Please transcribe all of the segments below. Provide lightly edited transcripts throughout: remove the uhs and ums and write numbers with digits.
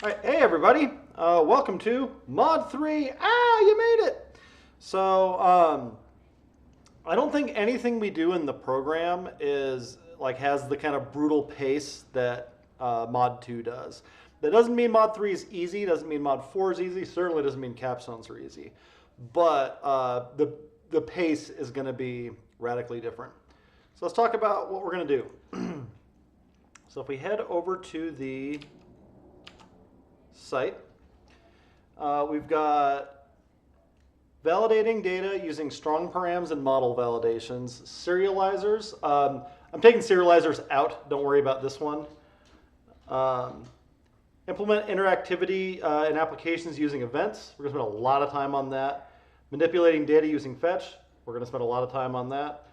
All right, hey everybody, welcome to Mod 3. You made it! So, I don't think anything we do in the program is has the kind of brutal pace that Mod 2 does. That doesn't mean Mod 3 is easy, doesn't mean Mod 4 is easy, certainly doesn't mean capstones are easy. But the pace is going to be radically different. So let's talk about what we're going to do. So if we head over to the site, we've got validating data using strong params and model validations, serializers. I'm taking serializers out, don't worry about this one. Implement interactivity in applications using events. We're going to spend a lot of time on that. Manipulating data using fetch. We're going to spend a lot of time on that.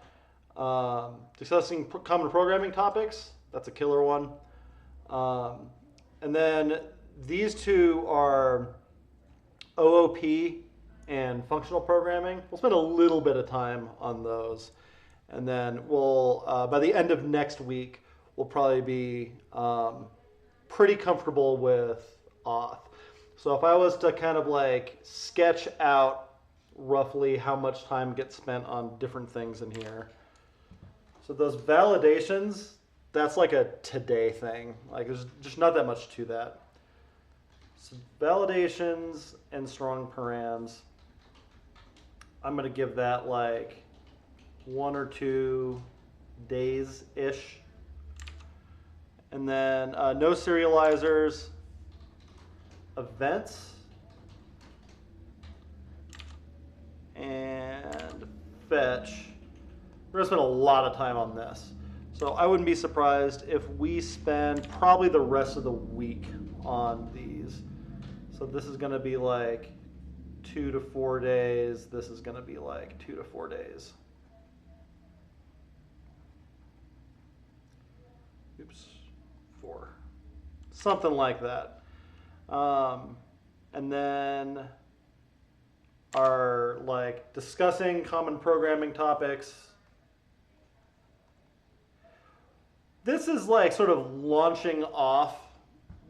Discussing common programming topics. That's a killer one. And then these two are OOP and functional programming. We'll spend a little bit of time on those. And then we'll, by the end of next week, we'll probably be pretty comfortable with auth. So if I was to kind of sketch out roughly how much time gets spent on different things in here. So those validations, that's like a today thing. There's just not that much to that. So validations and strong params, I'm going to give that 1 or 2 days-ish. And then no serializers, events, and fetch. We're going to spend a lot of time on this. So I wouldn't be surprised if we spend probably the rest of the week on these. So this is going to be 2 to 4 days. This is going to be 2 to 4 days. Oops, 4. Something like that. And then our discussing common programming topics. This is sort of launching off.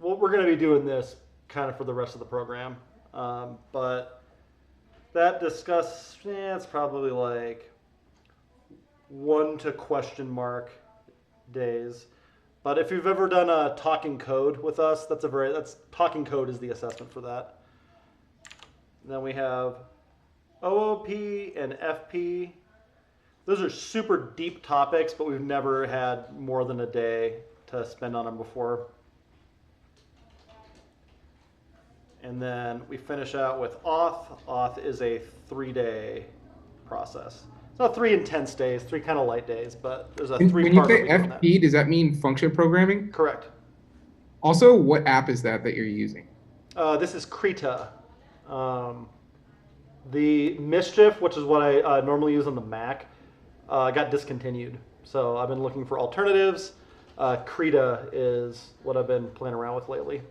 Well, we're going to be doing this kind of for the rest of the program. But that it's probably 1 to question mark days. But if you've ever done a talking code with us, that's talking code is the assessment for that. And then we have OOP and FP. Those are super deep topics, but we've never had more than a day to spend on them before. And then we finish out with auth. Auth is a 3-day process. It's not 3 intense days, 3 kind of light days, but there's a 3-part. When you say FP, does that mean function programming? Correct. Also, what app is that you're using? This is Krita. The Mischief, which is what I normally use on the Mac, got discontinued. So I've been looking for alternatives. Krita is what I've been playing around with lately.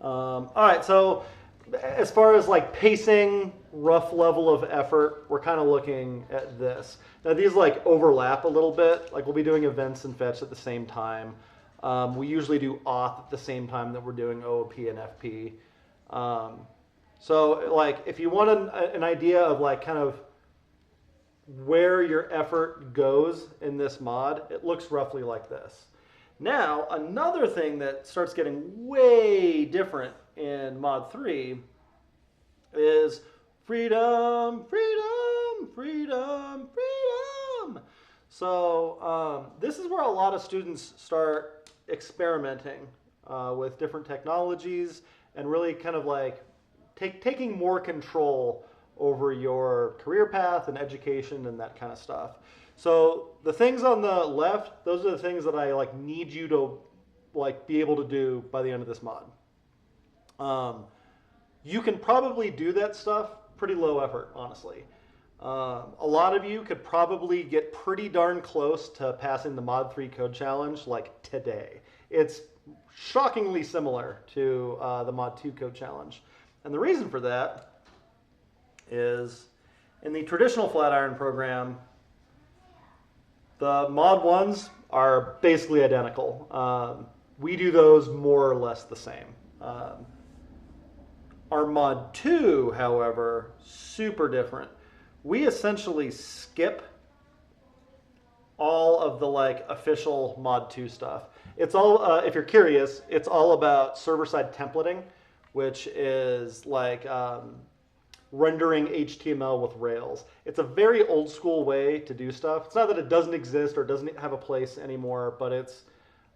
All right, so as far as pacing, rough level of effort, we're kind of looking at this. Now these overlap a little bit. We'll be doing events and fetch at the same time. We usually do auth at the same time that we're doing OOP and FP. So if you want an idea of kind of where your effort goes in this mod, it looks roughly like this. Now, another thing that starts getting way different in Mod 3 is freedom, freedom, freedom, freedom. So this is where a lot of students start experimenting with different technologies and really kind of taking more control over your career path and education and that kind of stuff. So the things on the left, those are the things that I need you to be able to do by the end of this mod. You can probably do that stuff pretty low effort, honestly. A lot of you could probably get pretty darn close to passing the Mod 3 code challenge today. It's shockingly similar to the Mod 2 code challenge. And the reason for that is in the traditional Flatiron program, the Mod 1s are basically identical. we do those more or less the same. Um, our mod 2, however, super different. We essentially skip all of the like official mod 2 stuff. It's all, if you're curious, it's all about server-side templating, which is like rendering HTML with Rails. It's a very old school way to do stuff. It's not that it doesn't exist or doesn't have a place anymore, but it's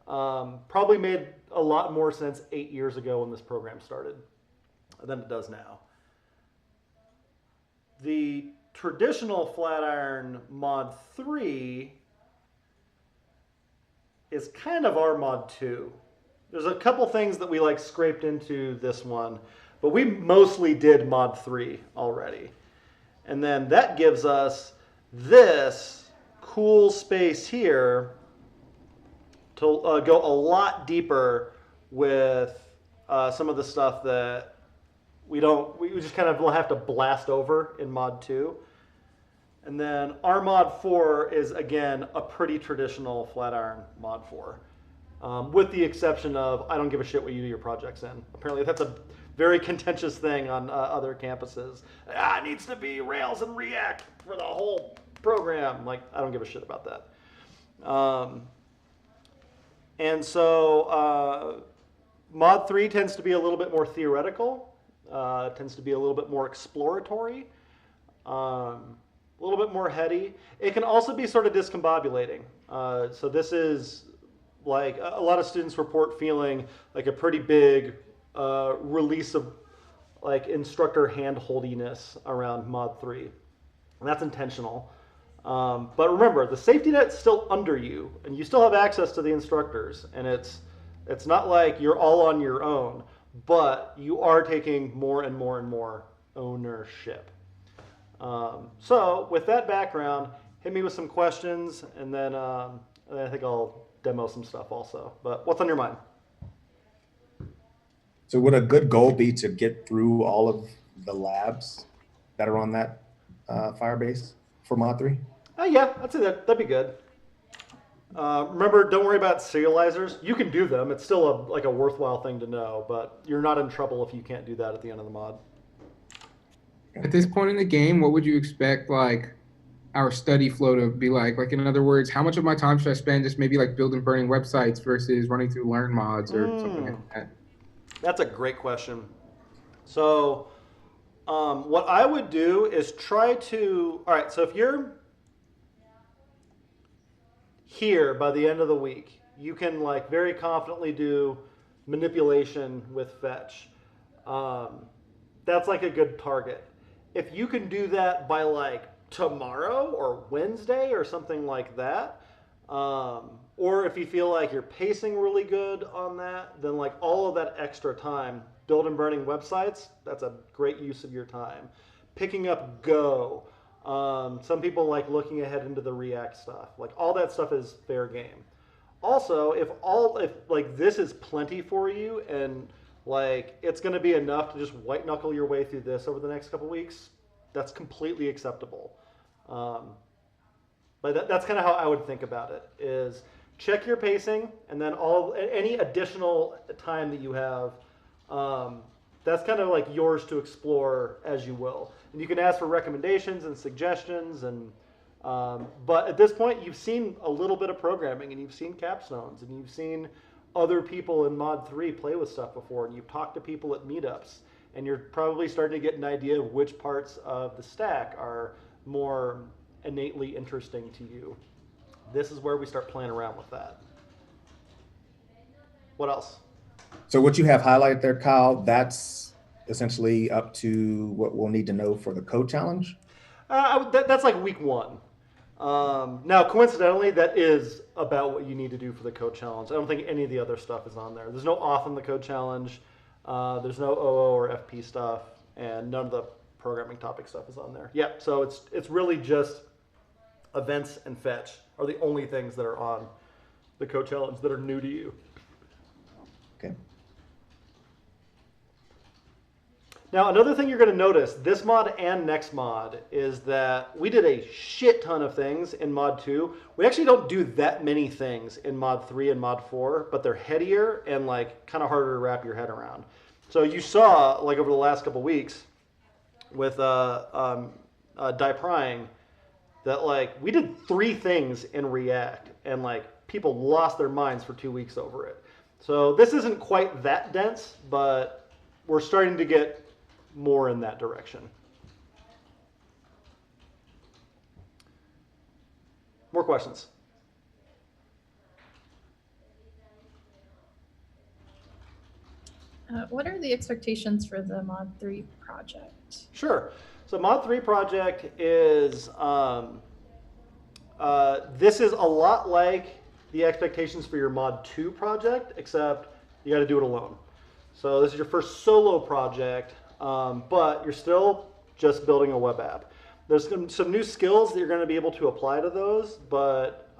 probably made a lot more sense 8 years ago when this program started than it does now. The traditional Flatiron mod 3 is kind of our mod 2. There's a couple things that we like scraped into this one, but we mostly did mod 3 already. And then that gives us this cool space here to go a lot deeper with some of the stuff that we just kind of will have to blast over in mod 2. And then our mod 4 is, again, a pretty traditional Flatiron mod 4. With the exception of, I don't give a shit what you do your projects in. Apparently that's a very contentious thing on other campuses. It needs to be Rails and React for the whole program. Like, I don't give a shit about that. And so mod 3 tends to be a little bit more theoretical, tends to be a little bit more exploratory, a little bit more heady. It can also be sort of discombobulating. So this is like a lot of students report feeling like a pretty big release of like instructor hand-holdiness around mod 3. And that's intentional. But remember, the safety net's still under you, and you still have access to the instructors. And it's not like you're all on your own, but you are taking more and more and more ownership. So with that background, hit me with some questions, and then I think I'll demo some stuff also. But what's on your mind? So would a good goal be to get through all of the labs that are on that Firebase for mod 3? Yeah, I'd say that'd be good. Remember, don't worry about serializers. You can do them. It's still like a worthwhile thing to know, but you're not in trouble if you can't do that at the end of the mod. At this point in the game, what would you expect like our study flow to be like? Like, in other words, how much of my time should I spend just maybe like building burning websites versus running through learn mods or something like that? That's a great question. So what I would do is try to, all right, so if you're here by the end of the week, you can like very confidently do manipulation with fetch. That's like a good target. If you can do that by like tomorrow or Wednesday or something like that, or if you feel like you're pacing really good on that, then like all of that extra time, build and burning websites, that's a great use of your time. Picking up Go. Some people like looking ahead into the React stuff. Like all that stuff is fair game. Also, if like this is plenty for you and like it's going to be enough to just white knuckle your way through this over the next couple weeks, that's completely acceptable. But that's kind of how I would think about it, is check your pacing, and then any additional time that you have, that's kind of like yours to explore as you will. And you can ask for recommendations and suggestions, and but at this point, you've seen a little bit of programming, and you've seen capstones, and you've seen other people in Mod 3 play with stuff before, and you've talked to people at meetups, and you're probably starting to get an idea of which parts of the stack are more innately interesting to you. This is where we start playing around with that. What else? So what you have highlighted there, Kyle, that's essentially up to what we'll need to know for the code challenge? That's like week 1. Now, coincidentally, that is about what you need to do for the code challenge. I don't think any of the other stuff is on there. There's no auth in the code challenge. There's no OO or FP stuff, and none of the programming topic stuff is on there. Yeah, so it's really just events and fetch are the only things that are on the code challenge that are new to you. Okay. Now, another thing you're going to notice, this mod and next mod, is that we did a shit ton of things in mod 2. We actually don't do that many things in mod 3 and mod 4, but they're headier and like kind of harder to wrap your head around. So you saw, like over the last couple weeks with die-prying, that like we did 3 things in React, and like people lost their minds for 2 weeks over it. So this isn't quite that dense, but we're starting to get more in that direction. More questions? What are the expectations for the Mod 3 project? Sure. So Mod 3 project is, this is a lot like the expectations for your Mod 2 project, except you got to do it alone. So this is your first solo project, but you're still just building a web app. There's some new skills that you're going to be able to apply to those, but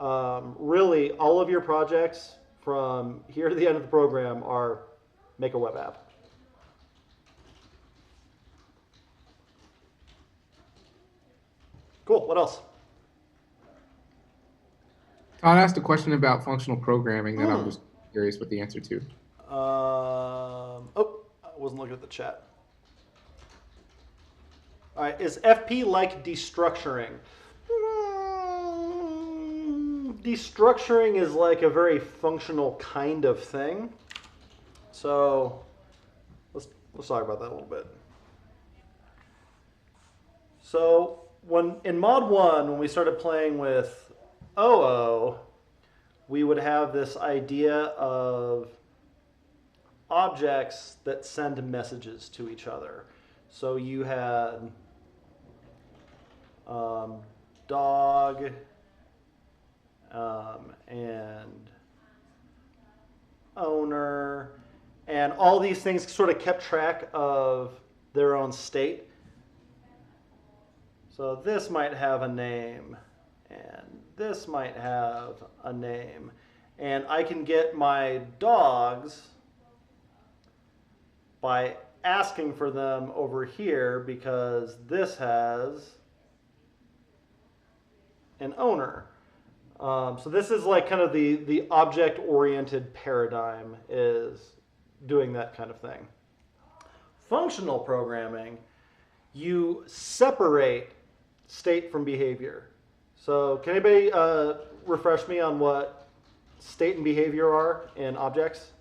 really all of your projects from here to the end of the program are make a web app. Cool. What else? Todd asked a question about functional programming that I'm just curious what the answer to. Oh, I wasn't looking at the chat. All right, is FP like destructuring? Destructuring is like a very functional kind of thing. So let's talk about that a little bit. So in mod 1, when we started playing with OO, we would have this idea of objects that send messages to each other. So you had dog and owner, and all these things sort of kept track of their own state. So this might have a name, and this might have a name, and I can get my dogs by asking for them over here because this has an owner. So this is like kind of the object-oriented paradigm is doing that kind of thing. Functional programming, you separate state from behavior. So can anybody refresh me on what state and behavior are in objects?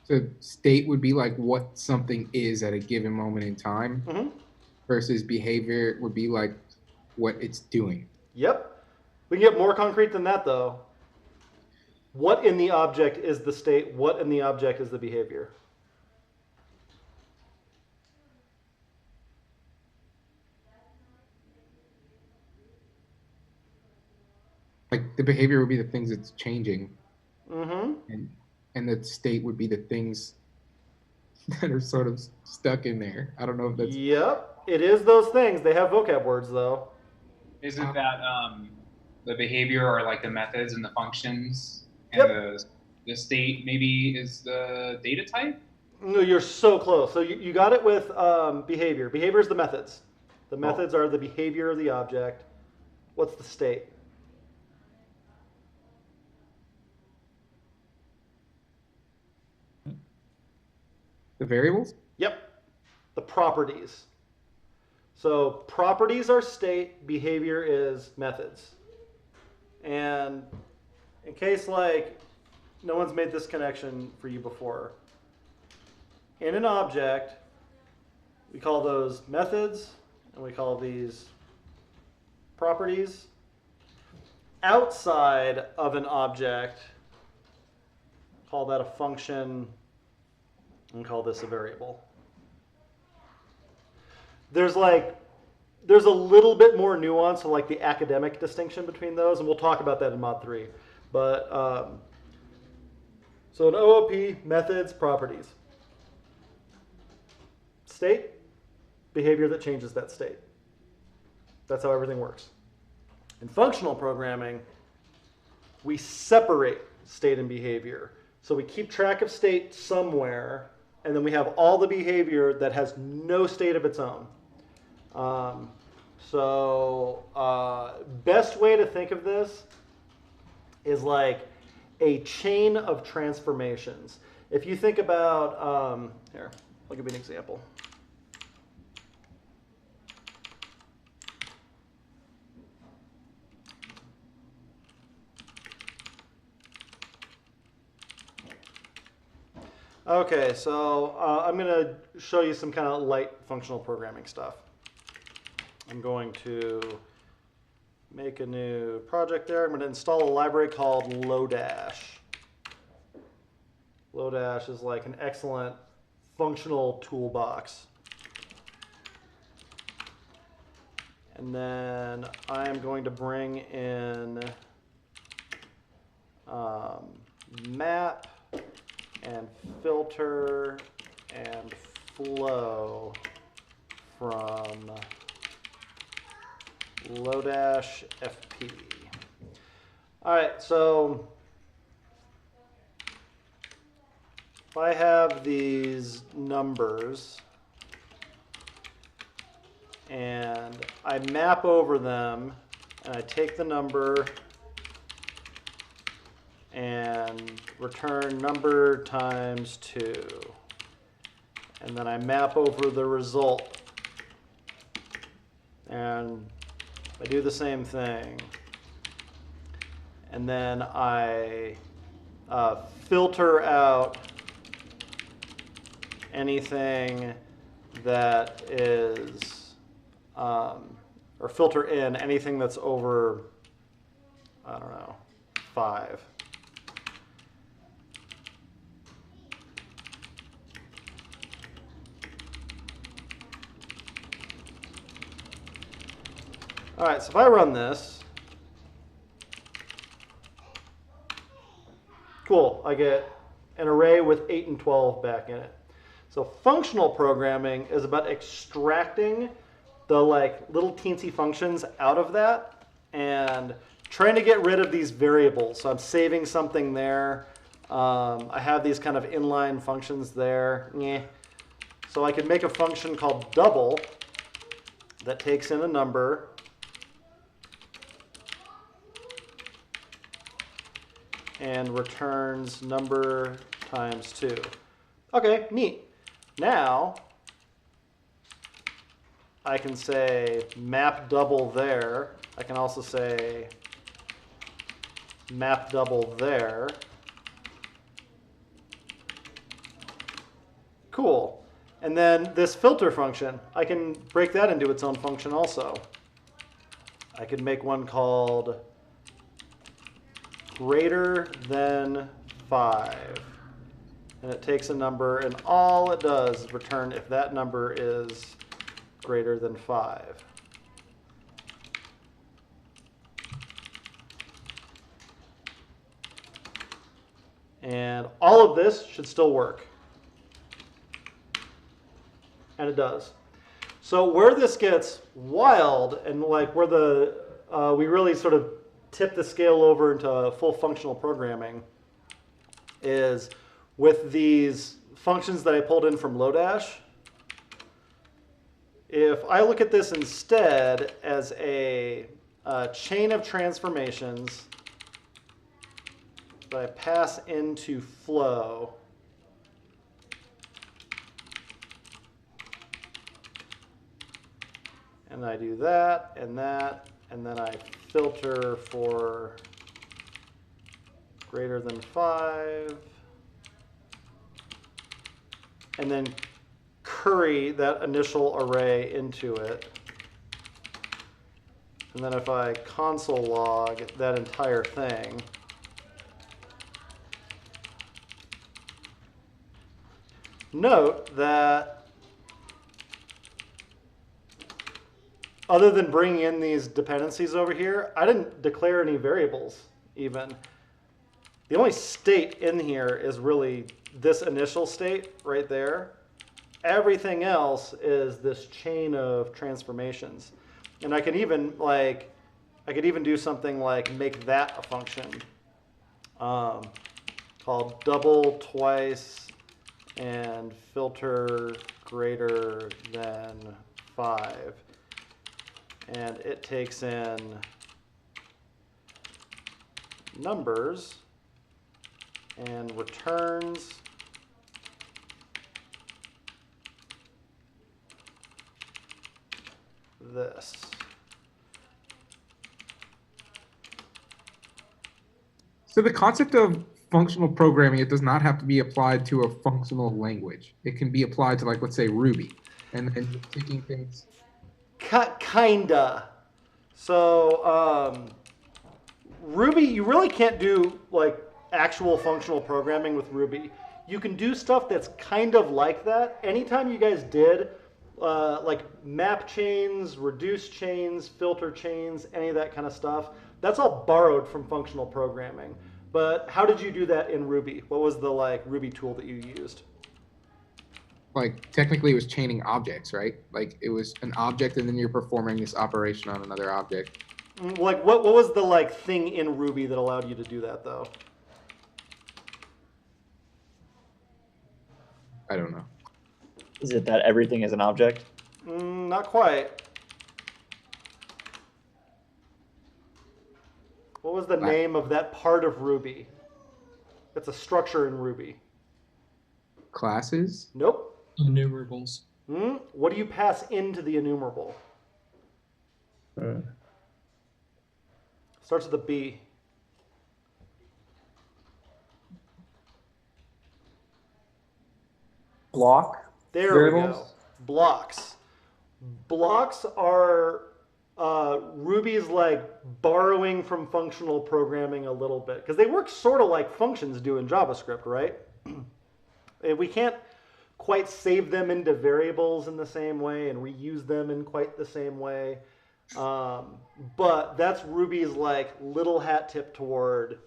So state would be like what something is at a given moment in time, versus behavior would be like what it's doing. Yep. We can get more concrete than that, though. What in the object is the state? What in the object is the behavior? Like the behavior would be the things it's changing. And the state would be the things that are sort of stuck in there. I don't know if that's... Yep, it is those things. They have vocab words, though. Isn't that the behavior or like the methods and the functions? And the state maybe is the data type? No, you're so close. So you got it with behavior. Behavior is the methods. The methods are the behavior of the object. What's the state? The variables? Yep, the properties. So properties are state, behavior is methods. And in case like no one's made this connection for you before, in an object, we call those methods and we call these properties. Outside of an object, call that a function, and call this a variable. There's a little bit more nuance to like the academic distinction between those, and we'll talk about that in mod 3. But so an OOP, methods, properties. State, behavior that changes that state. That's how everything works. In functional programming, we separate state and behavior. So we keep track of state somewhere, and then we have all the behavior that has no state of its own. Best way to think of this is like a chain of transformations. If you think about, here, I'll give you an example. Okay, so I'm going to show you some kind of light functional programming stuff. I'm going to make a new project there. I'm going to install a library called Lodash. Lodash is like an excellent functional toolbox. And then I'm going to bring in map and filter and flow from Lodash FP. All right, so if I have these numbers and I map over them and I take the number and return number times 2. And then I map over the result. And I do the same thing. And then I filter out anything that is, or filter in anything that's over, I don't know, 5. All right, so if I run this, cool, I get an array with 8 and 12 back in it. So functional programming is about extracting the like little teensy functions out of that and trying to get rid of these variables. So I'm saving something there. I have these kind of inline functions there. So I could make a function called double that takes in a number and returns number times 2. Okay, neat. Now I can say map double there. I can also say map double there. Cool. And then this filter function, I can break that into its own function also. I could make one called greater than 5. And it takes a number, and all it does is return if that number is greater than 5. And all of this should still work. And it does. So where this gets wild and like where the we really sort of tip the scale over into full functional programming is with these functions that I pulled in from Lodash. If I look at this instead as a chain of transformations that I pass into flow, and I do that, and then I filter for greater than 5, and then curry that initial array into it. And then if I console log that entire thing, note that other than bringing in these dependencies over here, I didn't declare any variables even. The only state in here is really this initial state right there. Everything else is this chain of transformations. And I could even do something like make that a function. called double, twice, and filter greater than 5. And it takes in numbers and returns this. So the concept of functional programming, it does not have to be applied to a functional language. It can be applied to, like, let's say Ruby, and then you're taking things. Kinda. So Ruby, you really can't do like actual functional programming with Ruby. You can do stuff that's kind of like that. Anytime you guys did like map chains, reduce chains, filter chains, any of that kind of stuff, that's all borrowed from functional programming. But how did you do that in Ruby? What was the like Ruby tool that you used? Like, technically it was chaining objects, right? Like, it was an object and then you're performing this operation on another object. Like what was the like thing in Ruby that allowed you to do that though? I don't know. Is it that everything is an object? Not quite. What was the name of that part of Ruby? It's a structure in Ruby. Classes? Nope. Enumerables. What do you pass into the enumerable? Starts with a B. Block? There Variables? we go. Blocks. Blocks are Ruby's like borrowing from functional programming a little bit because they work sort of like functions do in JavaScript, right? We can't quite save them into variables in the same way and reuse them in quite the same way. But that's Ruby's like little hat tip toward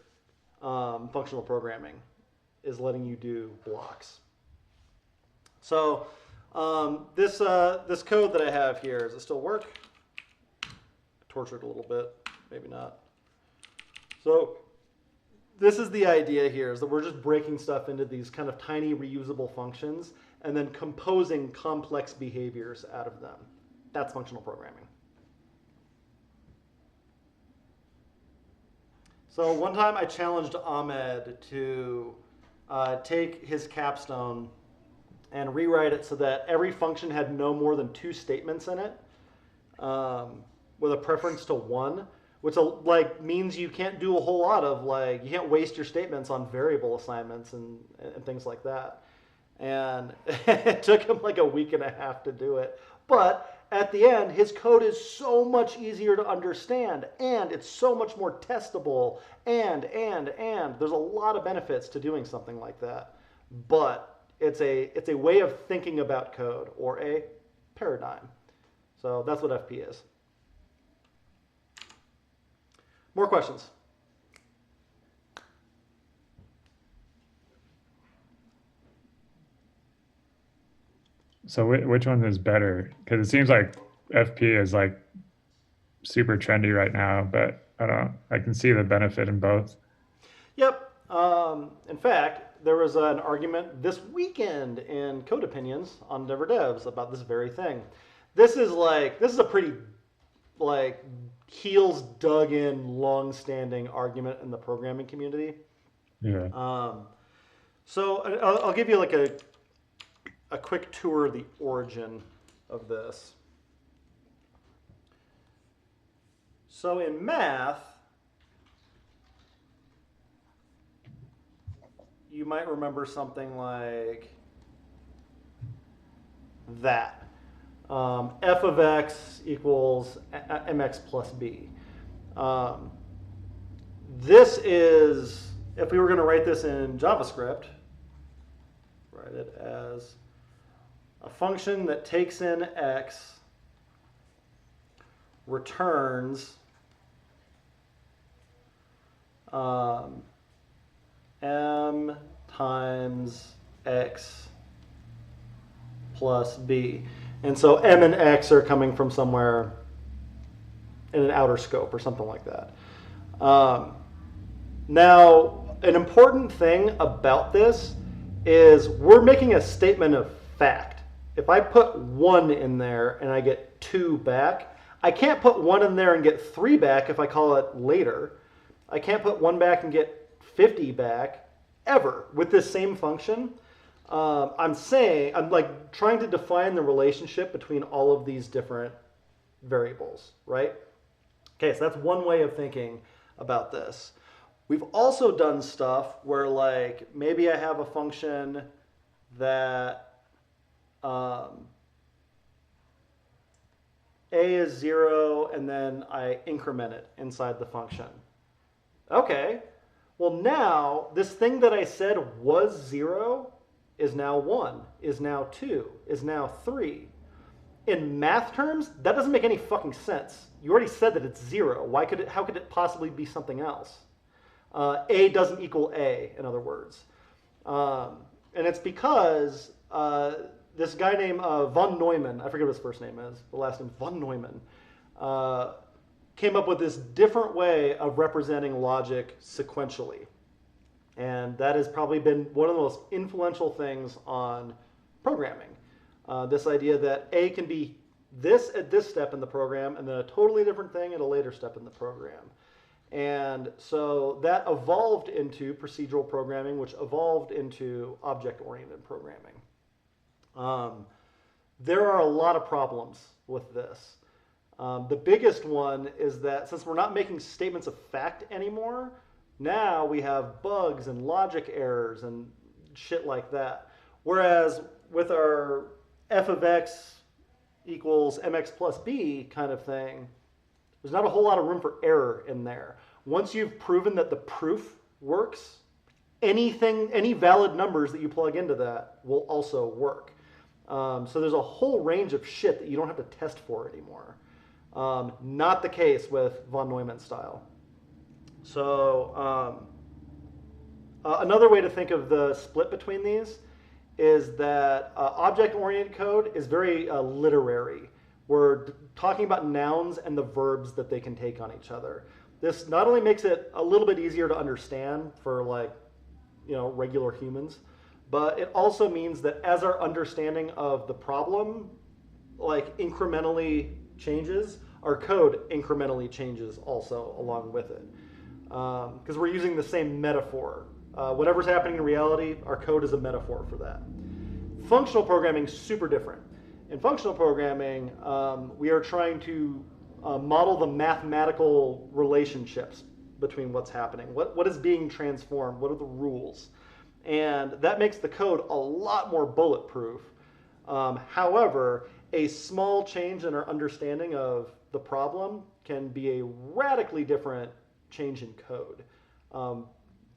functional programming, is letting you do blocks. So this code that I have here, does it still work? I tortured it a little bit, maybe not. So this is the idea here, is that we're just breaking stuff into these kind of tiny reusable functions and then composing complex behaviors out of them. That's functional programming. So one time I challenged Ahmed to take his capstone and rewrite it so that every function had no more than 2 statements in it, with a preference to 1, which like means you can't do a whole lot of like, you can't waste your statements on variable assignments and things like that. And it took him like a week and a half to do it. But at the end, his code is so much easier to understand, and it's so much more testable, and there's a lot of benefits to doing something like that. But it's a way of thinking about code, or a paradigm. So that's what FP is. More questions? So which one is better? Because it seems like FP is like super trendy right now, but I can see the benefit in both. Yep. In fact, there was an argument this weekend in Code Opinions on Never Devs about this very thing. This is a pretty like heels dug in, long-standing argument in the programming community. Yeah. So I'll give you like a quick tour of the origin of this. So in math, you might remember something like that. F of x equals mx plus b. This is, if we were going to write this in JavaScript, write it as a function that takes in x, returns m times x plus b. And so m and x are coming from somewhere in an outer scope or something like that. Now, an important thing about this is we're making a statement of fact. If I put 1 in there and I get 2 back, I can't put 1 in there and get 3 back if I call it later. I can't put 1 back and get 50 back ever with this same function. I'm like trying to define the relationship between all of these different variables, right? Okay, so that's one way of thinking about this. We've also done stuff where like maybe I have a function that A is 0 and then I increment it inside the function. Okay, well now this thing that I said was 0 is now 1, is now 2, is now 3. In math terms, that doesn't make any fucking sense. You already said that it's 0. How could it possibly be something else? A doesn't equal A, in other words. And it's because this guy named von Neumann, I forget what his first name is, the last name von Neumann, came up with this different way of representing logic sequentially. And that has probably been one of the most influential things on programming. This idea that A can be this at this step in the program and then a totally different thing at a later step in the program. And so that evolved into procedural programming, which evolved into object-oriented programming. There are a lot of problems with this. The biggest one is that since we're not making statements of fact anymore, now we have bugs and logic errors and shit like that. Whereas with our f of x equals mx plus b kind of thing, there's not a whole lot of room for error in there. Once you've proven that the proof works, any valid numbers that you plug into that will also work. So there's a whole range of shit that you don't have to test for anymore. Not the case with von Neumann style. So another way to think of the split between these is that object-oriented code is very literary. We're talking about nouns and the verbs that they can take on each other. This not only makes it a little bit easier to understand for like, regular humans, but it also means that as our understanding of the problem like incrementally changes, our code incrementally changes also along with it. Because we're using the same metaphor. Whatever's happening in reality, our code is a metaphor for that. Functional programming is super different. In functional programming, we are trying to model the mathematical relationships between what's happening. What is being transformed? What are the rules? And that makes the code a lot more bulletproof. However, a small change in our understanding of the problem can be a radically different change in code.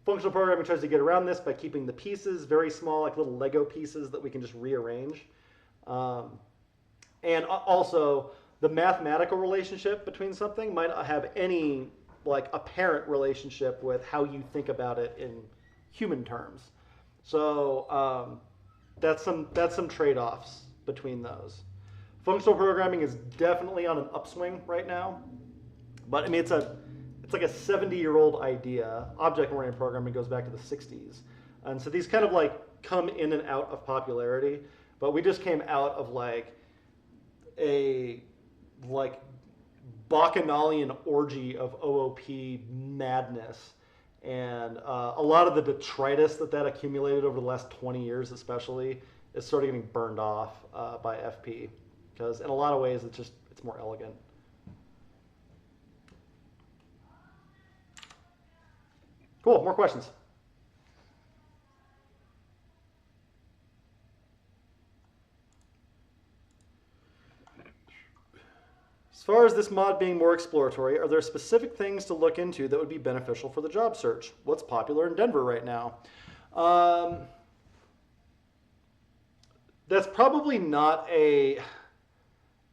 Functional programming tries to get around this by keeping the pieces very small, like little Lego pieces that we can just rearrange. And also, the mathematical relationship between something might not have any like apparent relationship with how you think about it in human terms. So that's some trade-offs between those. Functional programming is definitely on an upswing right now, but I mean it's like a 70-year-old idea. Object-oriented programming goes back to the 60s. And so these kind of like come in and out of popularity, but we just came out of like a bacchanalian orgy of OOP madness. And a lot of the detritus that accumulated over the last 20 years especially is sort of getting burned off by FP. Because in a lot of ways it's more elegant. Cool, more questions? As far as this mod being more exploratory, are there specific things to look into that would be beneficial for the job search? What's popular in Denver right now? That's probably not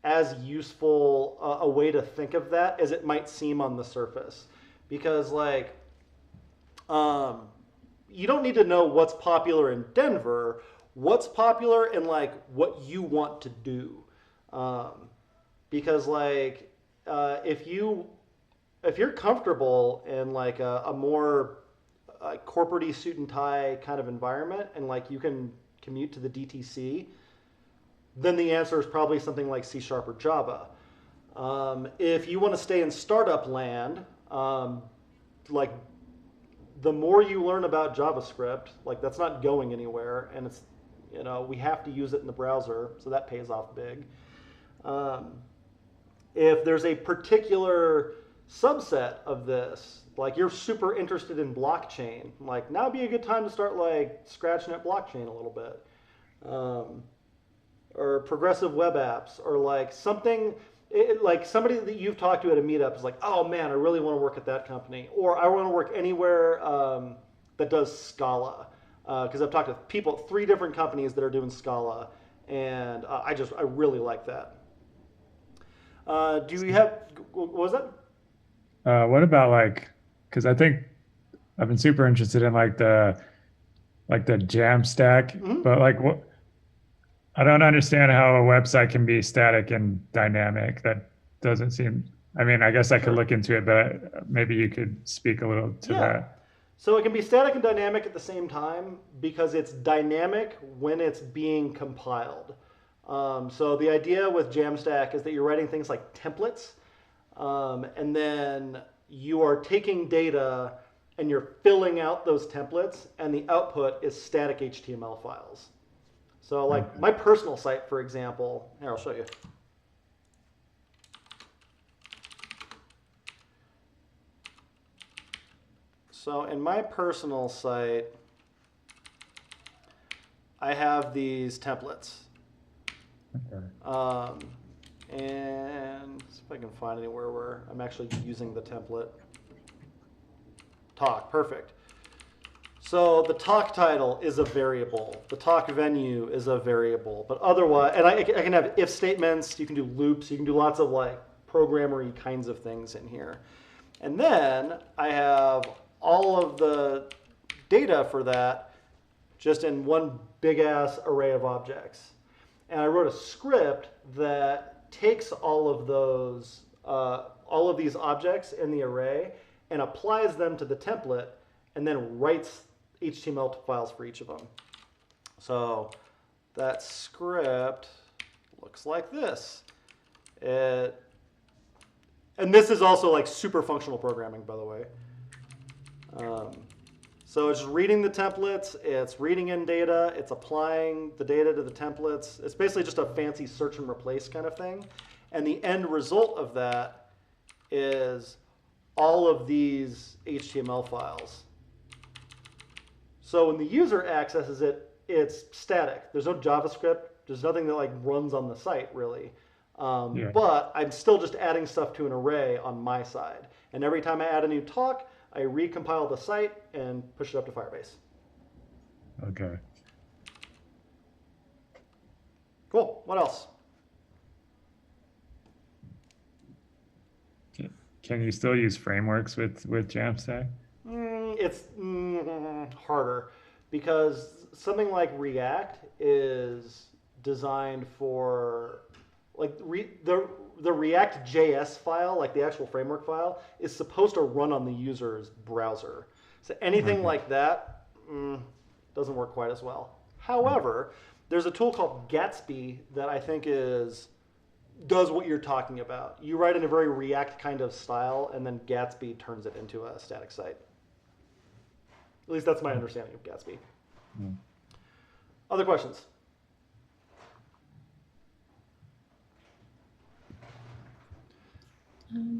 as useful a way to think of that as it might seem on the surface. Because like, you don't need to know what's popular in Denver. What's popular in like what you want to do. Because like if you're comfortable in like a more a corporate-y suit and tie kind of environment, and like you can commute to the DTC, then the answer is probably something like C# or Java. If you want to stay in startup land, like the more you learn about JavaScript, like that's not going anywhere, and it's, you know, we have to use it in the browser, so that pays off big. If there's a particular subset of this, like you're super interested in blockchain, like now would be a good time to start like scratching at blockchain a little bit. Or progressive web apps, or like something, like somebody that you've talked to at a meetup is like, oh man, I really want to work at that company, or I want to work anywhere that does Scala, because I've talked to people, 3 different companies that are doing Scala, and I really like that. Do you have, what was that? What about like, because I think I've been super interested in like the Jamstack, but like what, I don't understand how a website can be static and dynamic. That doesn't seem, I mean, I guess I could look into it, but maybe you could speak a little to that. So it can be static and dynamic at the same time because it's dynamic when it's being compiled. So the idea with Jamstack is that you're writing things like templates, and then you are taking data and you're filling out those templates, and the output is static HTML files. So like my personal site, for example, here, I'll show you. So in my personal site, I have these templates. And see if I can find anywhere where I'm actually using the template. Talk, perfect. So the talk title is a variable. The talk venue is a variable. But otherwise, and I can have if statements, you can do loops, you can do lots of like programmery kinds of things in here. And then I have all of the data for that just in one big ass array of objects. And I wrote a script that takes all of these objects in the array and applies them to the template and then writes HTML files for each of them. So that script looks like this. And this is also like super functional programming, by the way. So it's reading the templates, it's reading in data, it's applying the data to the templates. It's basically just a fancy search and replace kind of thing. And the end result of that is all of these HTML files. So when the user accesses it, it's static. There's no JavaScript. There's nothing that like runs on the site really. But I'm still just adding stuff to an array on my side. And every time I add a new talk, I recompile the site and push it up to Firebase. Okay. Cool. What else? Can you still use frameworks with Jamstack? It's harder because something like React is designed for like the React.js file, like the actual framework file, is supposed to run on the user's browser. So anything like that doesn't work quite as well. However, there's a tool called Gatsby that I think does what you're talking about. You write in a very React kind of style, and then Gatsby turns it into a static site. At least that's my understanding of Gatsby. Other questions?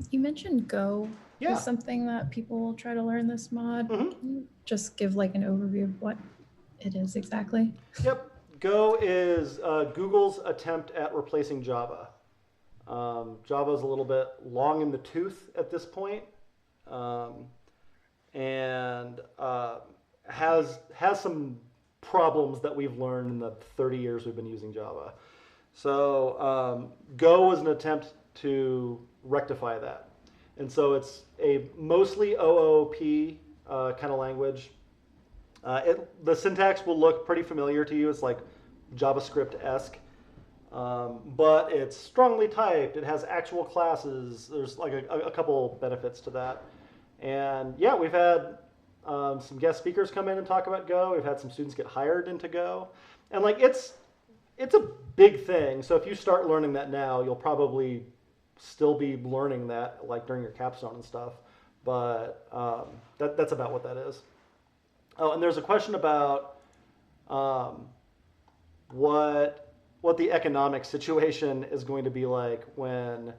You mentioned Go Yeah. is something that people will try to learn this mod. Can you just give like an overview of what it is exactly? Yep. Go is Google's attempt at replacing Java. Java is a little bit long in the tooth at this point, and has some problems that we've learned in the 30 years we've been using Java. So Go was an attempt to rectify that. And so it's a mostly OOP kind of language. The syntax will look pretty familiar to you. It's like JavaScript-esque. But it's strongly typed. It has actual classes. There's like a couple benefits to that. And yeah, we've had some guest speakers come in and talk about Go. We've had some students get hired into Go, and like it's a big thing. So if you start learning that now, you'll probably still be learning that like during your capstone and stuff. But that's about what that is. Oh, and there's a question about what the economic situation is going to be like when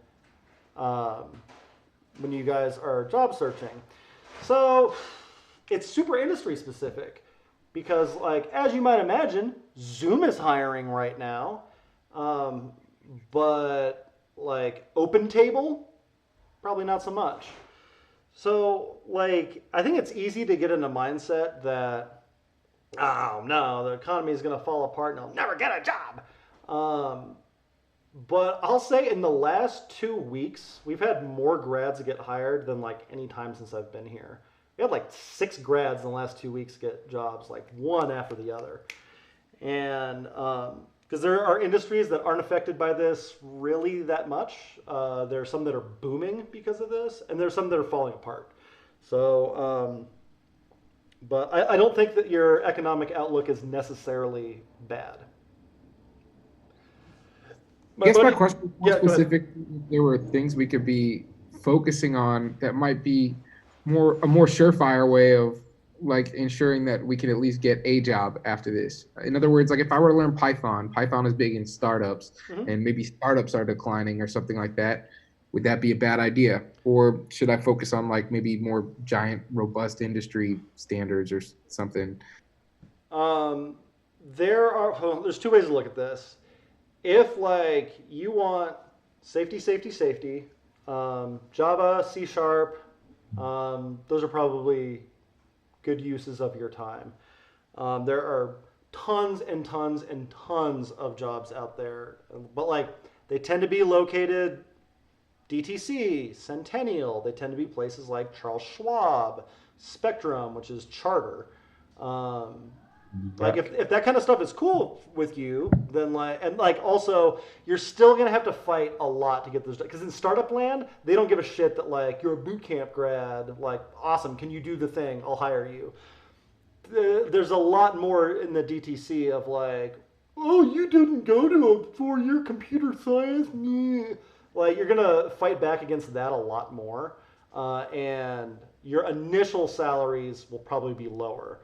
you guys are job searching. So it's super industry specific because, like, as you might imagine, Zoom is hiring right now, but like OpenTable, probably not so much. So, like, I think it's easy to get in a mindset that, oh no, the economy is going to fall apart and I'll never get a job. But I'll say in the last 2 weeks, we've had more grads get hired than like any time since I've been here. We had like 6 grads in the last 2 weeks get jobs, like one after the other. And because there are industries that aren't affected by this really that much. There are some that are booming because of this, and there's some that are falling apart. So, but I don't think that your economic outlook is necessarily bad. I guess my question was more Yeah, go ahead. specific. If there were things we could be focusing on that might be a more surefire way of like ensuring that we can at least get a job after this. In other words, like if I were to learn Python is big in startups, and maybe startups are declining or something like that. Would that be a bad idea? Or should I focus on like maybe more giant, robust industry standards or something? There's 2 ways to look at this. If like you want safety, Java, C#, those are probably good uses of your time. There are tons and tons and tons of jobs out there, but like they tend to be located DTC, Centennial. They tend to be places like Charles Schwab, Spectrum, which is Charter. Like if that kind of stuff is cool with you, then also you're still gonna have to fight a lot to get those, because in startup land they don't give a shit that like you're a boot camp grad, like awesome, can you do the thing, I'll hire you. There's a lot more in the DTC of like, oh, you didn't go to a 4-year computer science, like you're gonna fight back against that a lot more, and your initial salaries will probably be lower.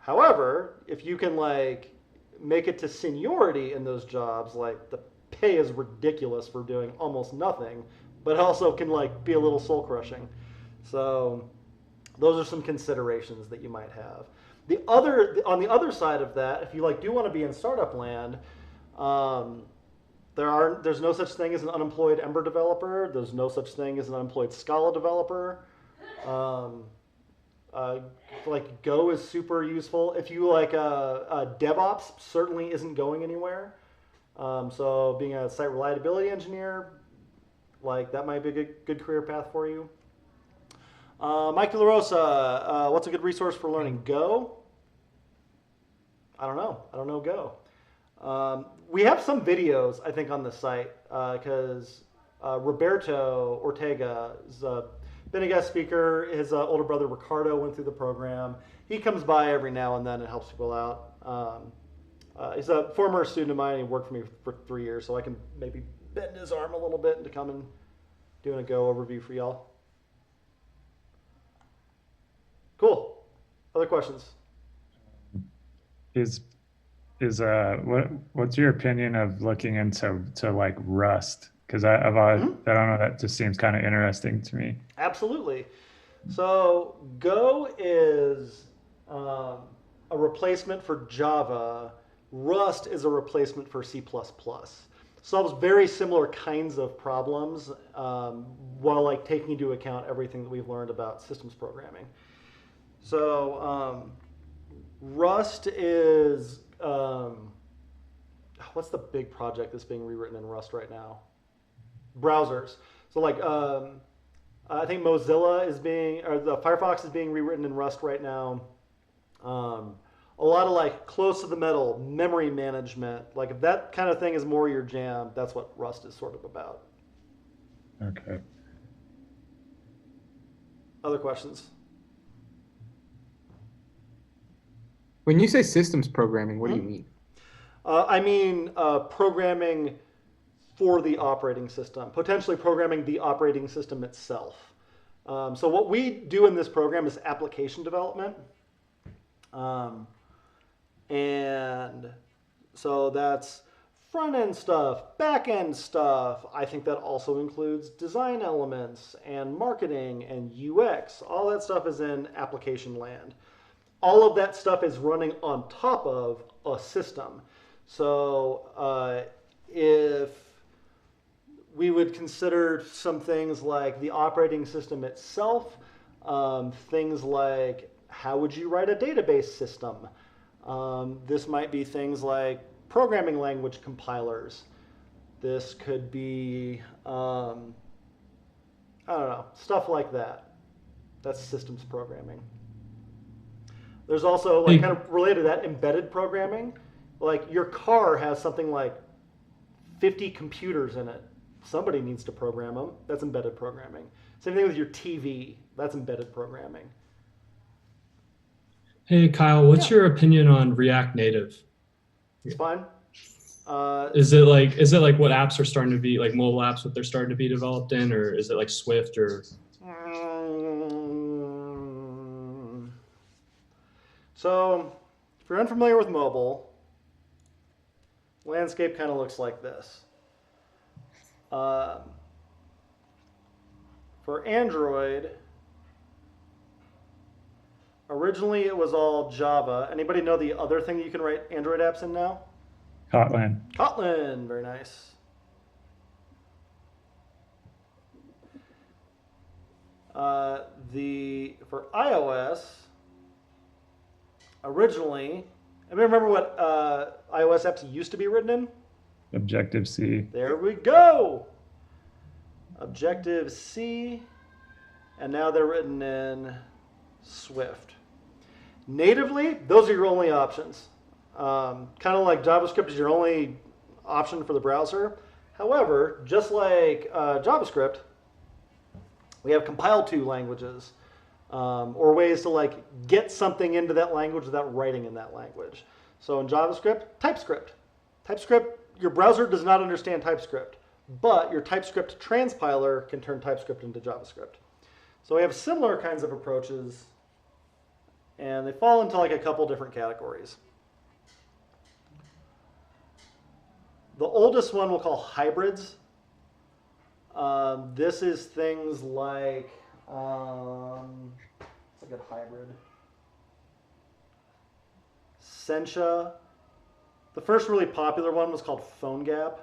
However, if you can like make it to seniority in those jobs, like the pay is ridiculous for doing almost nothing, but also can like be a little soul crushing. So those are some considerations that you might have. On the other side of that, if you like do want to be in startup land, there's no such thing as an unemployed Ember developer. There's no such thing as an unemployed Scala developer. Like Go is super useful. If you like DevOps certainly isn't going anywhere. So being a site reliability engineer, like that might be a good career path for you. Mike De La Rosa, what's a good resource for learning Go? I don't know Go. We have some videos, I think, on the site because Roberto Ortega is been a guest speaker. His older brother Ricardo went through the program. He comes by every now and then and helps people out. He's a former student of mine. He worked for me for 3 years, so I can maybe bend his arm a little bit into coming doing a Go overview for y'all. Cool. Other questions? What's your opinion of looking into like Rust? Because I don't know, that just seems kind of interesting to me. Absolutely. So Go is a replacement for Java. Rust is a replacement for C++. Solves very similar kinds of problems while like taking into account everything that we've learned about systems programming. So Rust is what's the big project that's being rewritten in Rust right now? Browsers. So like I think Mozilla the Firefox is being rewritten in Rust right now. A lot of like close to the metal memory management. Like if that kind of thing is more your jam, that's what Rust is sort of about. Okay. Other questions? When you say systems programming, what do you mean? I mean programming for the operating system, potentially programming the operating system itself. So what we do in this program is application development. And so that's front-end stuff, back-end stuff. I think that also includes design elements and marketing and UX. All that stuff is in application land. All of that stuff is running on top of a system. So if we would consider some things like the operating system itself, things like how would you write a database system? This might be things like programming language compilers. This could be, I don't know, stuff like that. That's systems programming. There's also, like, kind of related to that, embedded programming. Like, your car has something like 50 computers in it. Somebody needs to program them. That's embedded programming. Same thing with your TV. That's embedded programming. Hey, Kyle, what's your opinion on React Native? It's fine. Is it like what apps are starting to be, like mobile apps, what they're starting to be developed in, or is it like Swift or? So, if you're unfamiliar with mobile, landscape kind of looks like this. For Android, originally it was all Java. Anybody know the other thing you can write Android apps in now? Kotlin. Kotlin, very nice. For iOS, originally, anybody remember what iOS apps used to be written in? Objective-C. There we go. Objective-C, and now they're written in Swift. Natively, those are your only options. Kind of like JavaScript is your only option for the browser. However, just like JavaScript, we have compile to languages, or ways to like get something into that language without writing in that language. So in JavaScript, TypeScript. TypeScript, your browser does not understand TypeScript, but your TypeScript transpiler can turn TypeScript into JavaScript. So we have similar kinds of approaches, and they fall into like a couple different categories. The oldest one we'll call hybrids. This is things like, what's a good hybrid? Sencha. The first really popular one was called PhoneGap,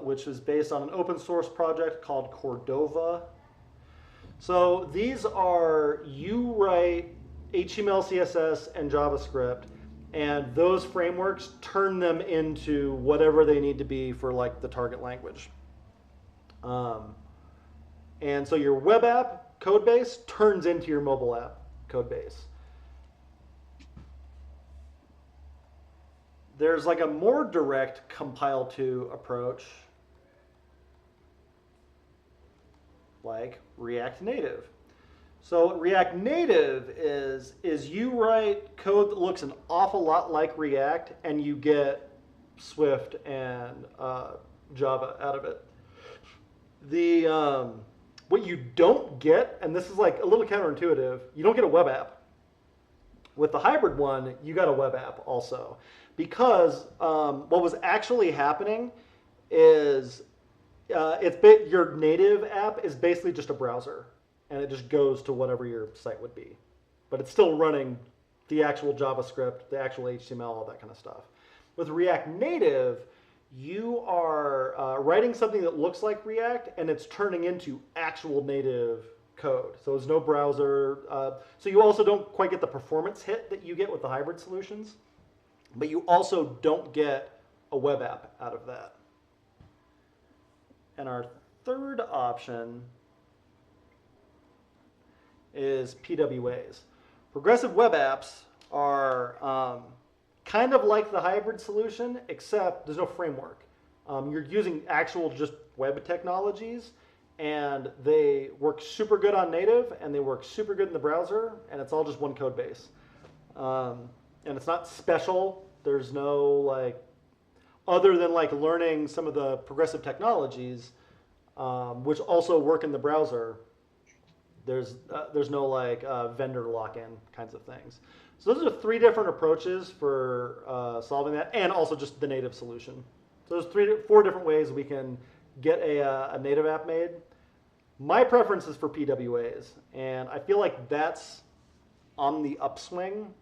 which is based on an open source project called Cordova. So these are, you write HTML, CSS, and JavaScript, and those frameworks turn them into whatever they need to be for like the target language. And so your web app code base turns into your mobile app code base. There's like a more direct compile to approach, like React Native. So React Native is you write code that looks an awful lot like React, and you get Swift and Java out of it. What you don't get, and this is like a little counterintuitive, you don't get a web app. With the hybrid one, you got a web app also. Because what was actually happening is your native app is basically just a browser, and it just goes to whatever your site would be. But it's still running the actual JavaScript, the actual HTML, all that kind of stuff. With React Native, you are writing something that looks like React, and it's turning into actual native code. So there's no browser. So you also don't quite get the performance hit that you get with the hybrid solutions. But you also don't get a web app out of that. And our third option is PWAs. Progressive web apps are kind of like the hybrid solution, except there's no framework. You're using actual just web technologies, and they work super good on native, and they work super good in the browser, and it's all just one code base. And it's not special. There's no like, other than like learning some of the progressive technologies, which also work in the browser. There's no like vendor lock-in kinds of things. So those are 3 different approaches for solving that, and also just the native solution. So there's 4 different ways we can get a native app made. My preference is for PWAs, and I feel like that's on the upswing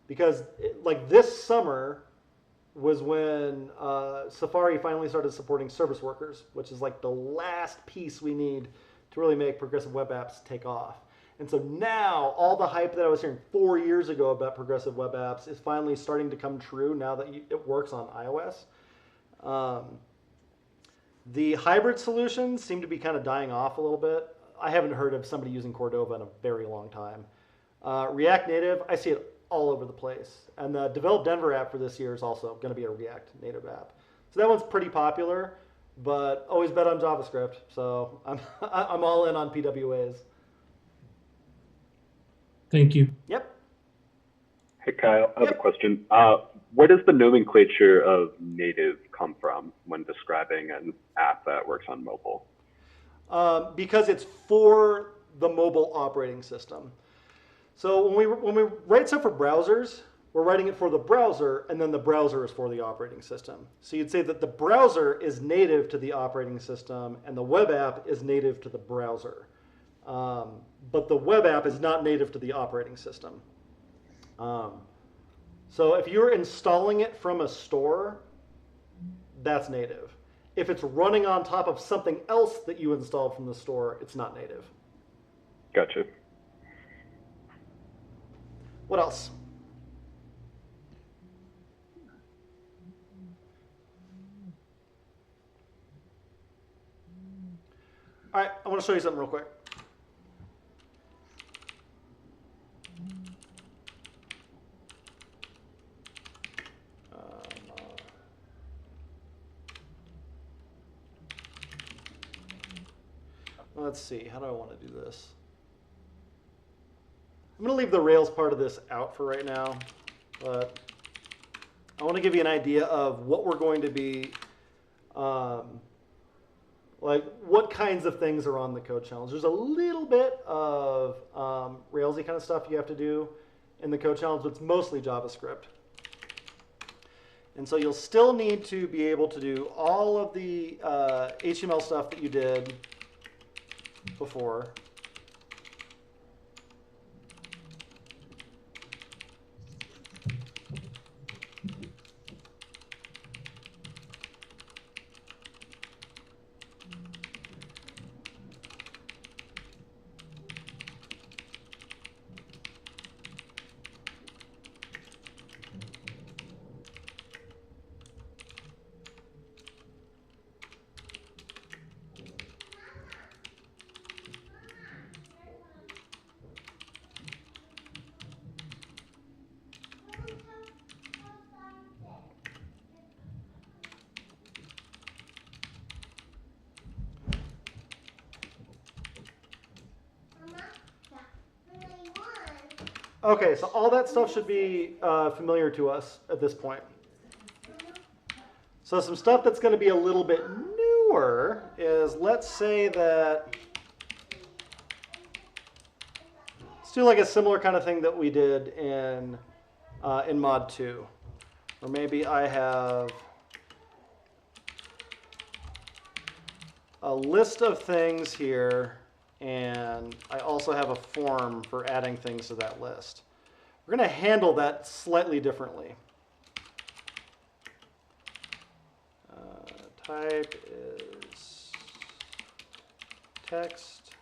because like this summer was when Safari finally started supporting service workers, which is like the last piece we need to really make progressive web apps take off. And so now all the hype that I was hearing 4 years ago about progressive web apps is finally starting to come true now that it works on iOS. The hybrid solutions seem to be kind of dying off a little bit. I haven't heard of somebody using Cordova in a very long time. React Native, I see it all over the place. And the Develop Denver app for this year is also going to be a React Native app. So that one's pretty popular, but always bet on JavaScript. So I'm all in on PWAs. Thank you. Yep. Hey, Kyle, I have a question. Where does the nomenclature of native come from when describing an app that works on mobile? Because it's for the mobile operating system. So when we write stuff for browsers, we're writing it for the browser, and then the browser is for the operating system. So you'd say that the browser is native to the operating system, and the web app is native to the browser. But the web app is not native to the operating system. So if you're installing it from a store, that's native. If it's running on top of something else that you installed from the store, it's not native. Gotcha. What else? All right, I want to show you something real quick. Let's see, how do I want to do this? I'm going to leave the Rails part of this out for right now, but I want to give you an idea of what we're going to be, like what kinds of things are on the code challenge. There's a little bit of Railsy kind of stuff you have to do in the code challenge, but it's mostly JavaScript. And so you'll still need to be able to do all of the HTML stuff that you did before. Okay, so all that stuff should be familiar to us at this point. So some stuff that's going to be a little bit newer is, let's say that, let's do like a similar kind of thing that we did in Mod 2. Or maybe I have a list of things here, and I also have a form for adding things to that list. We're going to handle that slightly differently. Type is text.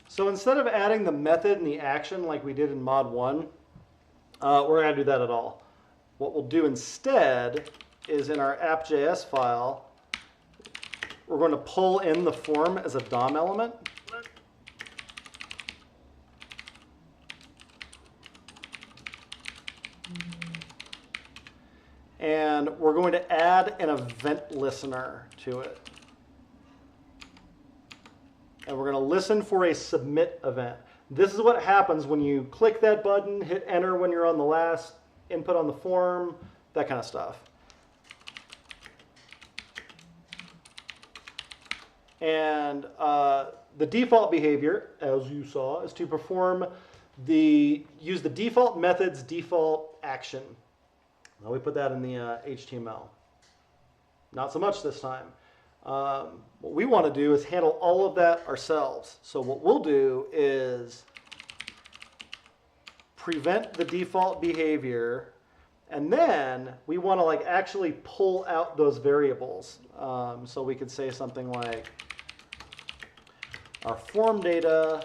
So instead of adding the method and the action like we did in Mod 1, we're going to do that at all. What we'll do instead is in our app.js file, we're going to pull in the form as a DOM element. And we're going to add an event listener to it. And we're going to listen for a submit event. This is what happens when you click that button, hit enter when you're on the last input on the form, that kind of stuff. And the default behavior, as you saw, is to use the default method's default action. Now we put that in the HTML. Not so much this time. What we want to do is handle all of that ourselves. So what we'll do is prevent the default behavior, and then we want to like actually pull out those variables. So we could say something like our form data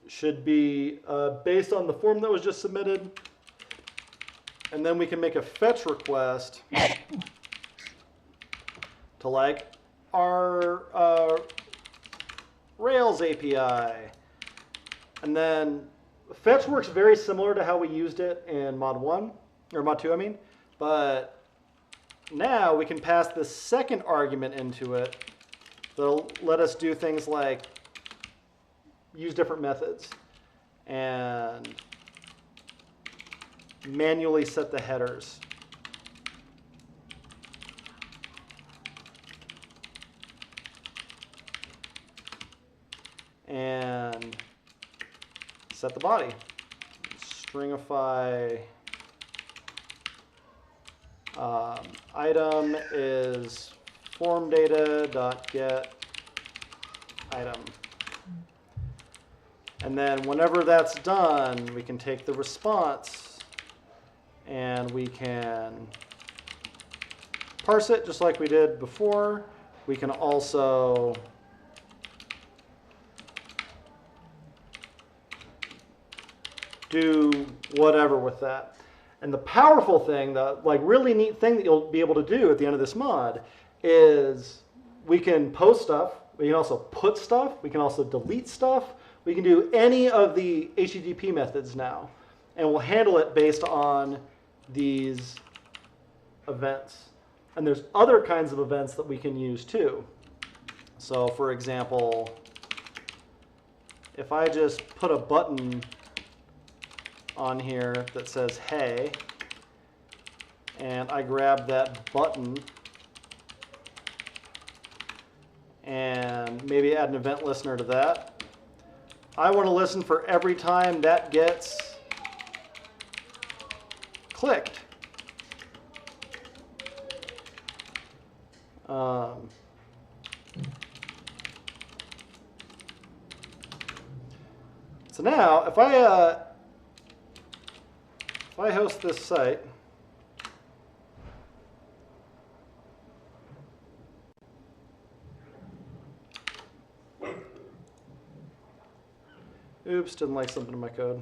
should be based on the form that was just submitted. And then we can make a fetch request to like our Rails API. And then fetch works very similar to how we used it in mod 1, or mod 2, I mean. But now we can pass the second argument into it that'll let us do things like use different methods and manually set the headers. And set the body. Stringify item is form data dot get item. And then whenever that's done, we can take the response and we can parse it just like we did before. We can also do whatever with that. And the powerful thing, the like really neat thing that you'll be able to do at the end of this mod is we can post stuff, we can also put stuff, we can also delete stuff, we can do any of the HTTP methods now, and we'll handle it based on these events. And there's other kinds of events that we can use too. So for example, if I just put a button on here that says hey, and I grab that button and maybe add an event listener to that, I want to listen for every time that gets clicked. So now, if I host this site, oops, didn't like something in my code.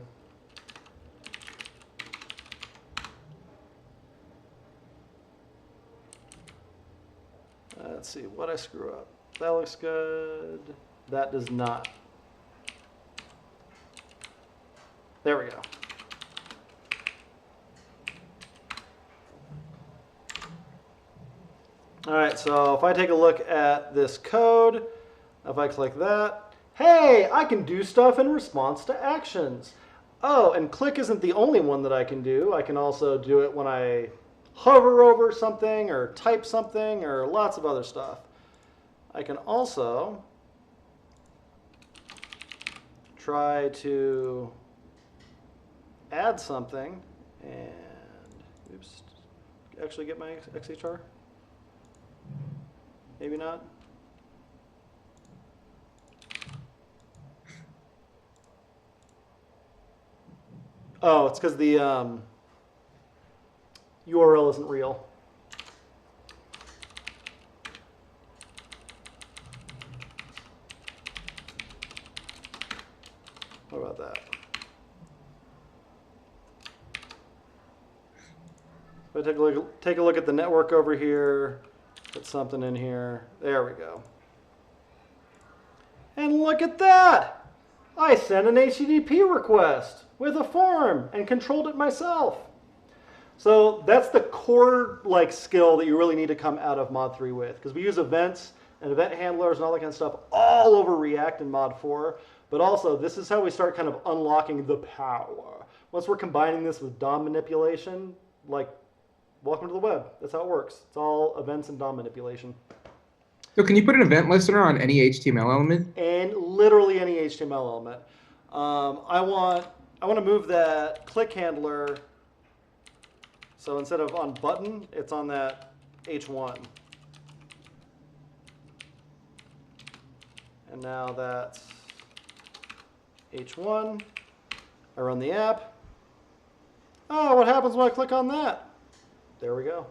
Let's see, what I screw up. That looks good. That does not. There we go. All right, so if I take a look at this code, if I click that, hey, I can do stuff in response to actions. Oh, and click isn't the only one that I can do. I can also do it when I hover over something or type something or lots of other stuff. I can also try to add something and, oops, actually get my XHR? Maybe not. Oh, it's because the URL isn't real. What about that? But take a look at the network over here. Put something in here. There we go. And look at that! I sent an HTTP request with a form and controlled it myself. So that's the core skill that you really need to come out of Mod 3 with, because we use events and event handlers and all that kind of stuff all over React in Mod 4. But also, this is how we start kind of unlocking the power. Once we're combining this with DOM manipulation, welcome to the web. That's how it works. It's all events and DOM manipulation. So can you put an event listener on any HTML element? And literally any HTML element. I want to move that click handler. So instead of on button, it's on that H1. And now that's H1. I run the app. Oh, what happens when I click on that? There we go.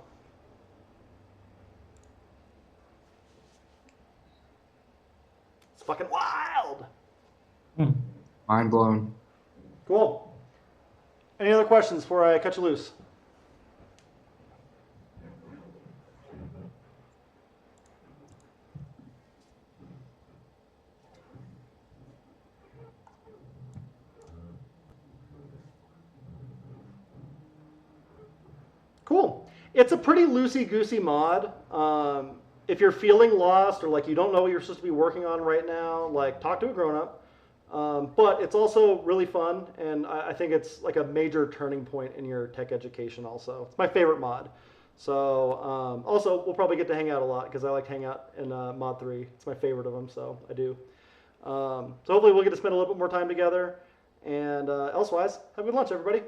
It's fucking wild. Mind blown. Cool. Any other questions before I cut you loose? Cool. It's a pretty loosey-goosey mod. If you're feeling lost or you don't know what you're supposed to be working on right now, talk to a grown-up. But it's also really fun, and I think it's a major turning point in your tech education also. It's my favorite mod. So also, we'll probably get to hang out a lot because I like to hang out in Mod 3. It's my favorite of them, so I do. So hopefully we'll get to spend a little bit more time together. And elsewise, have a good lunch, everybody.